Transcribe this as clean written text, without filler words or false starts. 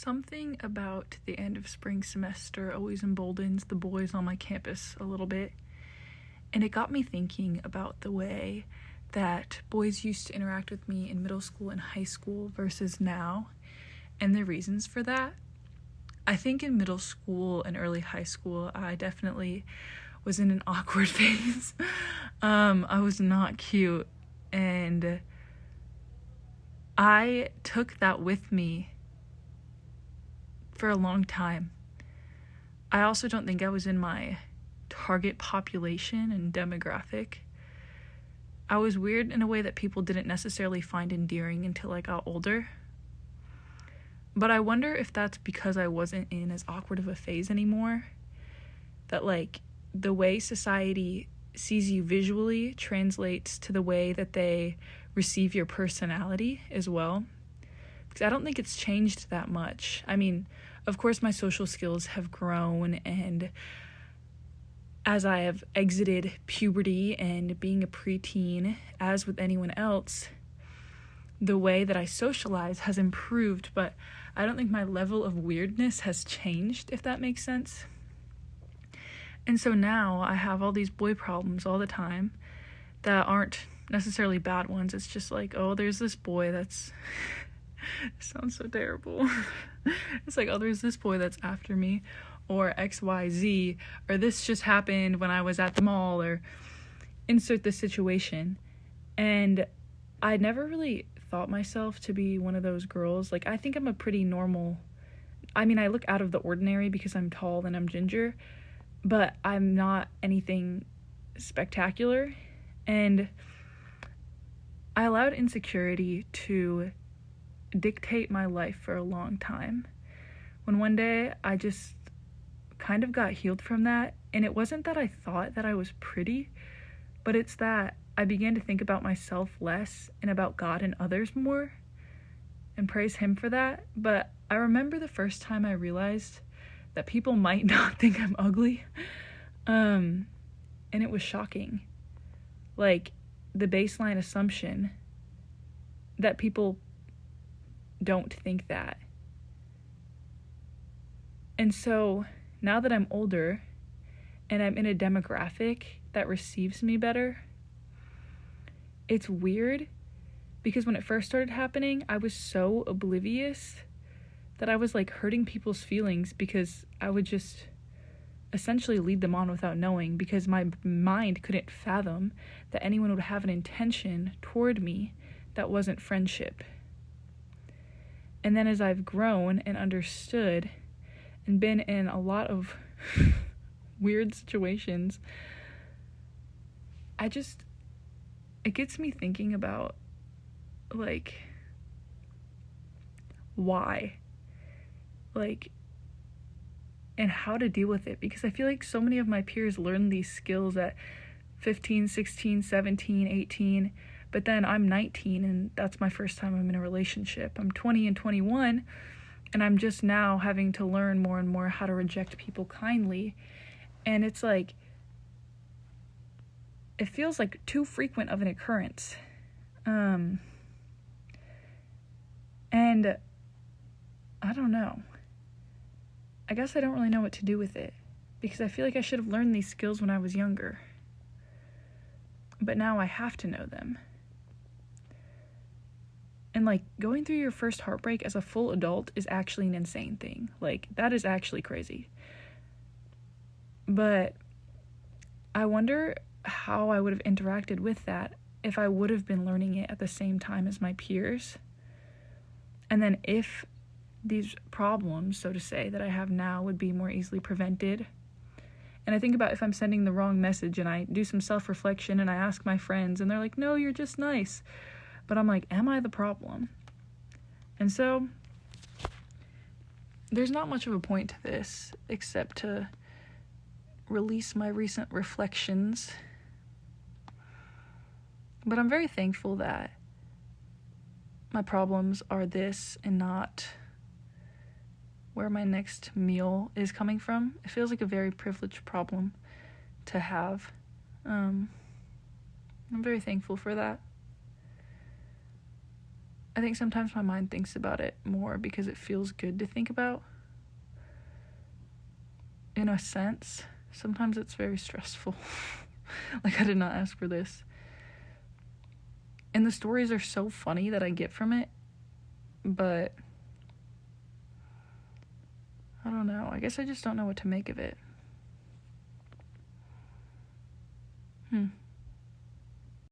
Something about the end of spring semester always emboldens the boys on my campus a little bit. And it got me thinking about the way that boys used to interact with me in middle school and high school versus now, and the reasons for that. I think in middle school and early high school, I definitely was in an awkward phase. I was not cute, and I took that with me for a long time. I also don't think I was in my target population and demographic. I was weird in a way that people didn't necessarily find endearing until I got older. But I wonder if that's because I wasn't in as awkward of a phase anymore. That, the way society sees you visually translates to the way that they receive your personality as well. Because I don't think it's changed that much. I mean, of course my social skills have grown, and as I have exited puberty and being a preteen, as with anyone else, the way that I socialize has improved, but I don't think my level of weirdness has changed, if that makes sense. And so now I have all these boy problems all the time that aren't necessarily bad ones. It's just there's this boy that's... It sounds so terrible. It's there's this boy that's after me, or XYZ, or this just happened when I was at the mall, or insert the situation. And I never really thought myself to be one of those girls. I think I'm a pretty normal... I mean, I look out of the ordinary because I'm tall and I'm ginger, but I'm not anything spectacular. And I allowed insecurity to dictate my life for a long time. When one day I just kind of got healed from that, and it wasn't that I thought that I was pretty, but it's that I began to think about myself less and about God and others more, and praise Him for that. But I remember the first time I realized that people might not think I'm ugly, and it was shocking. The baseline assumption that people don't think that. And so now that I'm older and I'm in a demographic that receives me better, it's weird because when it first started happening, I was so oblivious that I was hurting people's feelings because I would just essentially lead them on without knowing, because my mind couldn't fathom that anyone would have an intention toward me that wasn't friendship. And then as I've grown and understood and been in a lot of weird situations, it gets me thinking about, why? And how to deal with it. Because I feel so many of my peers learn these skills at 15, 16, 17, 18, but then I'm 19 and that's my first time I'm in a relationship. I'm 20 and 21, and I'm just now having to learn more and more how to reject people kindly. And it's it feels too frequent of an occurrence. And I don't know. I guess I don't really know what to do with it, because I feel I should have learned these skills when I was younger. But now I have to know them. And going through your first heartbreak as a full adult is actually an insane thing. That is actually crazy. But I wonder how I would have interacted with that if I would have been learning it at the same time as my peers. And then if these problems, so to say, that I have now would be more easily prevented. And I think about if I'm sending the wrong message, and I do some self-reflection and I ask my friends and they're like, no, you're just nice. But I'm am I the problem? And so there's not much of a point to this except to release my recent reflections. But I'm very thankful that my problems are this and not where my next meal is coming from. It feels like a very privileged problem to have. I'm very thankful for that. I think sometimes my mind thinks about it more because it feels good to think about. In a sense, sometimes it's very stressful. Like, I did not ask for this. And the stories are so funny that I get from it, but I don't know. I guess I just don't know what to make of it.